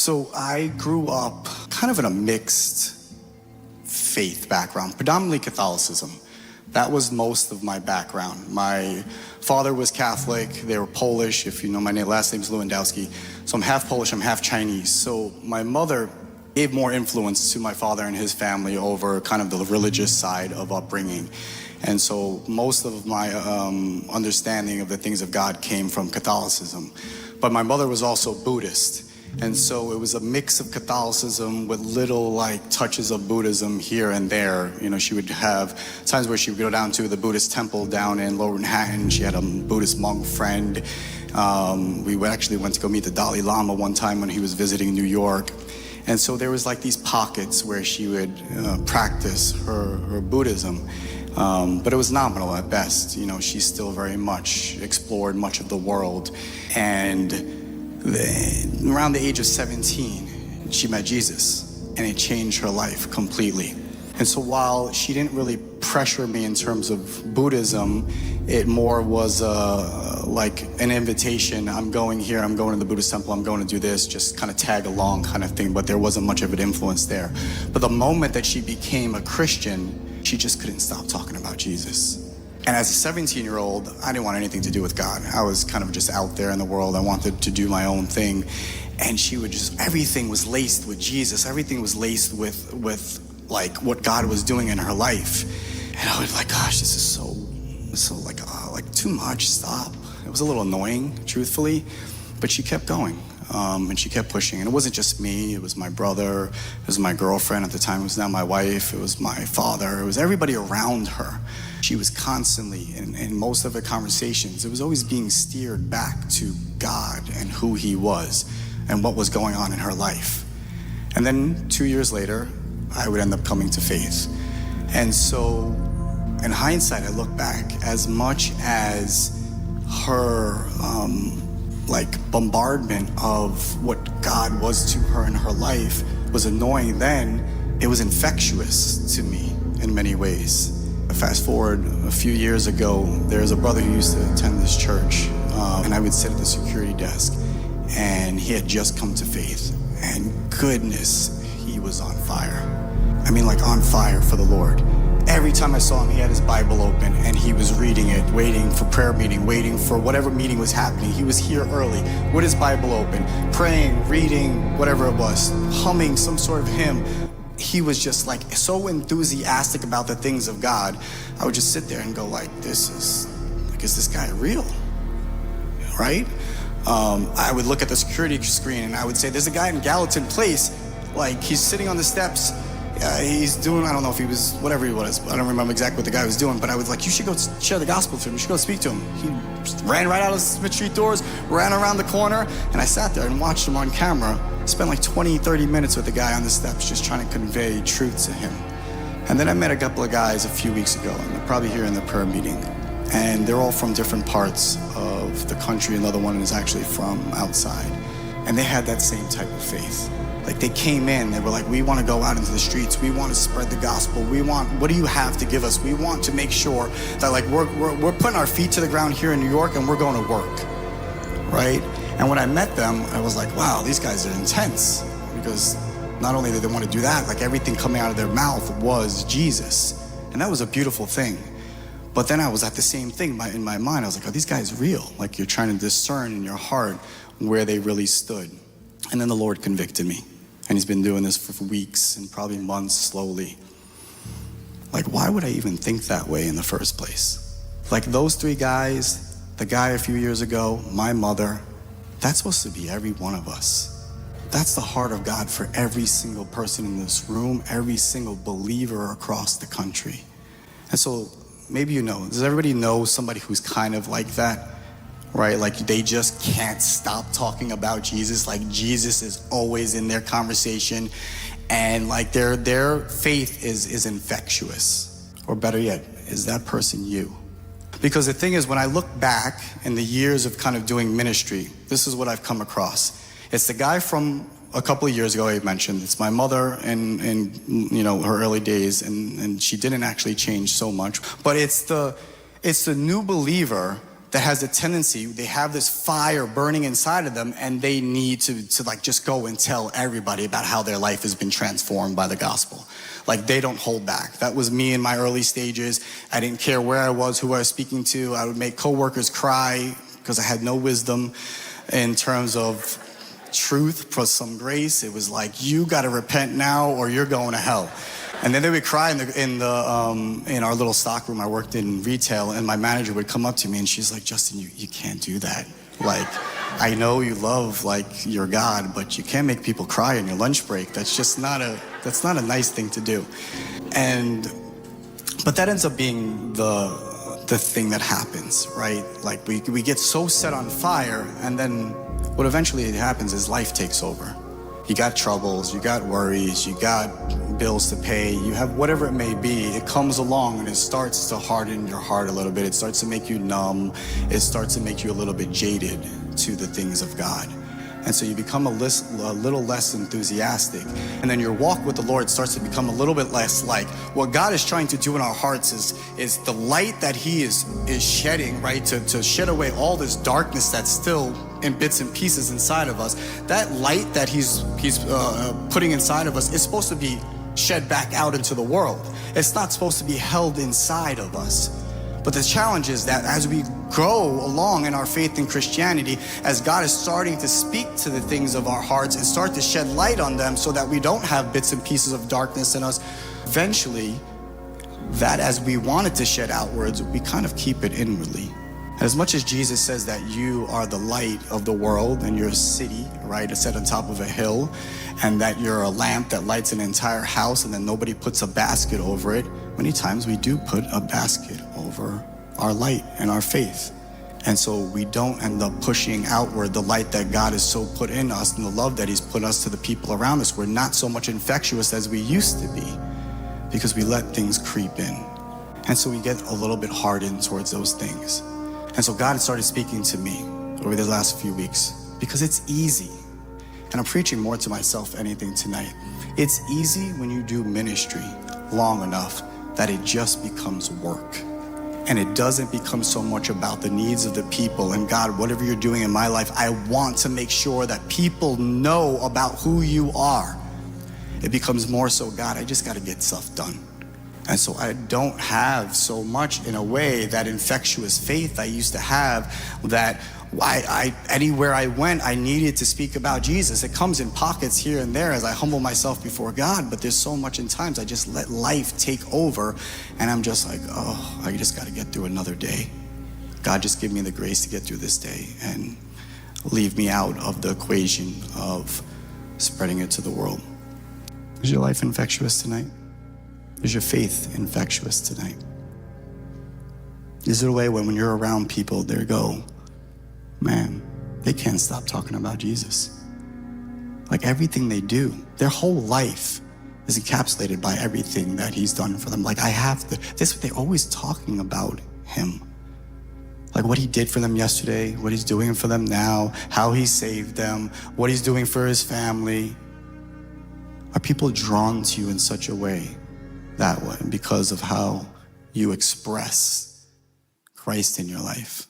So I grew up kind of in a mixed faith background, predominantly Catholicism. That was most of my background. My father was Catholic. They were Polish. If you know my last name is Lewandowski. So I'm half Polish, I'm half Chinese. So my mother gave more influence to my father and his family over kind of the religious side of upbringing. And so most of my understanding of the things of God came from Catholicism. But my mother was also Buddhist. And so it was a mix of Catholicism with little like touches of Buddhism here and there. You know, she would have times where she would go down to the Buddhist temple down in Lower Manhattan. She had a Buddhist monk friend. We actually went to go meet the Dalai Lama one time when he was visiting New York. And so there was like these pockets where she would practice her Buddhism. But it was nominal at best. You know, she still very much explored much of the world. And around the age of 17, she met Jesus, and it changed her life completely. And so while she didn't really pressure me in terms of Buddhism, it more was like an invitation. I'm going here, I'm going to the Buddhist temple, I'm going to do this, just kind of tag along kind of thing, but there wasn't much of an influence there. But the moment that she became a Christian, she just couldn't stop talking about Jesus. And as a 17-year-old, I didn't want anything to do with God. I was kind of just out there in the world. I wanted to do my own thing. And she would just, everything was laced with Jesus. Everything was laced with like what God was doing in her life. And I was like, gosh, this is so like too much, stop. It was a little annoying, truthfully, but she kept going. And she kept pushing. And it wasn't just me, it was my brother, it was my girlfriend at the time, it was now my wife, it was my father, it was everybody around her. She was constantly, in most of her conversations, it was always being steered back to God and who he was and what was going on in her life. And then 2 years later, I would end up coming to faith. And so, in hindsight, I look back, as much as her like bombardment of what God was to her in her life was annoying then, it was infectious to me in many ways. Fast forward a few years ago, there's a brother who used to attend this church, and I would sit at the security desk, and he had just come to faith, and goodness, he was on fire. I mean, like on fire for the Lord. Every time I saw him, he had his Bible open and he was reading it, waiting for prayer meeting, waiting for whatever meeting was happening. He was here early with his Bible open, praying, reading, whatever it was, humming some sort of hymn. He was just like so enthusiastic about the things of God. I would just sit there and go like, is this guy real? Right? I would look at the security screen and I would say, there's a guy in Gallatin Place, like he's sitting on the steps. He's doing, I don't know if he was, whatever he was, I don't remember exactly what the guy was doing, but I was like, you should go share the gospel to him, you should go speak to him. He ran right out of Smith Street doors, ran around the corner, and I sat there and watched him on camera, spent like 20, 30 minutes with the guy on the steps just trying to convey truth to him. And then I met a couple of guys a few weeks ago, and they're probably here in the prayer meeting, and they're all from different parts of the country. Another one is actually from outside, and they had that same type of faith. Like they came in, they were like, we want to go out into the streets. We want to spread the gospel. What do you have to give us? We want to make sure that like we're putting our feet to the ground here in New York and we're going to work, right? And when I met them, I was like, wow, these guys are intense, because not only did they want to do that, like everything coming out of their mouth was Jesus. And that was a beautiful thing. But then I was at the same thing in my mind. I was like, are these guys real? Like you're trying to discern in your heart where they really stood. And then the Lord convicted me. And he's been doing this for weeks and probably months slowly. Like, why would I even think that way in the first place? Like those three guys, the guy a few years ago, my mother, that's supposed to be every one of us. That's the heart of God for every single person in this room, every single believer across the country. And so maybe you know, does everybody know somebody who's kind of like that? Right, like they just can't stop talking about Jesus. Like Jesus is always in their conversation, and like their faith is infectious. Or better yet, is that person you? Because the thing is, when I look back in the years of kind of doing ministry, this is what I've come across. It's the guy from a couple of years ago I mentioned. It's my mother in you know, her early days, and she didn't actually change so much. But it's the new believer that has a tendency, they have this fire burning inside of them, and they need to like just go and tell everybody about how their life has been transformed by the gospel. Like, they don't hold back. That was me in my early stages. I didn't care where I was, who I was speaking to. I would make coworkers cry because I had no wisdom in terms of truth plus some grace. It was like, you got to repent now or you're going to hell. And then they would cry in our little stock room. I worked in retail, and my manager would come up to me and she's like, Justin, you can't do that. Like, I know you love like your God, but you can't make people cry on your lunch break. That's just not a nice thing to do. But that ends up being the thing that happens, right? Like we get so set on fire, and then what eventually happens is life takes over. You got troubles, you got worries, you got bills to pay, you have whatever it may be. It comes along and it starts to harden your heart a little bit. It starts to make you numb. It starts to make you a little bit jaded to the things of God. And so you become a little less enthusiastic. And then your walk with the Lord starts to become a little bit less like. What God is trying to do in our hearts is the light that he is shedding, right? To shed away all this darkness that's still in bits and pieces inside of us. That light that he's putting inside of us is supposed to be shed back out into the world. It's not supposed to be held inside of us. But the challenge is that as we grow along in our faith in Christianity, as God is starting to speak to the things of our hearts and start to shed light on them so that we don't have bits and pieces of darkness in us, eventually, that as we want it to shed outwards, we kind of keep it inwardly. As much as Jesus says that you are the light of the world and you're a city, right, it's set on top of a hill, and that you're a lamp that lights an entire house and then nobody puts a basket over it, many times we do put a basket over our light and our faith. And so we don't end up pushing outward the light that God has so put in us and the love that he's put us to the people around us. We're not so much infectious as we used to be because we let things creep in. And so we get a little bit hardened towards those things. And so God started speaking to me over the last few weeks because it's easy. And I'm preaching more to myself than anything tonight. It's easy when you do ministry long enough that it just becomes work. And it doesn't become so much about the needs of the people. And God, whatever you're doing in my life, I want to make sure that people know about who you are. It becomes more so, God, I just got to get stuff done. And so I don't have so much, in a way, that infectious faith I used to have, that I anywhere I went, I needed to speak about Jesus. It comes in pockets here and there as I humble myself before God, but there's so much in times I just let life take over, and I'm just like, oh, I just got to get through another day. God, just give me the grace to get through this day and leave me out of the equation of spreading it to the world. Is your life infectious tonight? Is your faith infectious tonight? Is there a way when you're around people, they go, man, they can't stop talking about Jesus. Like everything they do, their whole life is encapsulated by everything that he's done for them. Like they're always talking about him. Like what he did for them yesterday, what he's doing for them now, how he saved them, what he's doing for his family. Are people drawn to you in such a way that way because of how you express Christ in your life?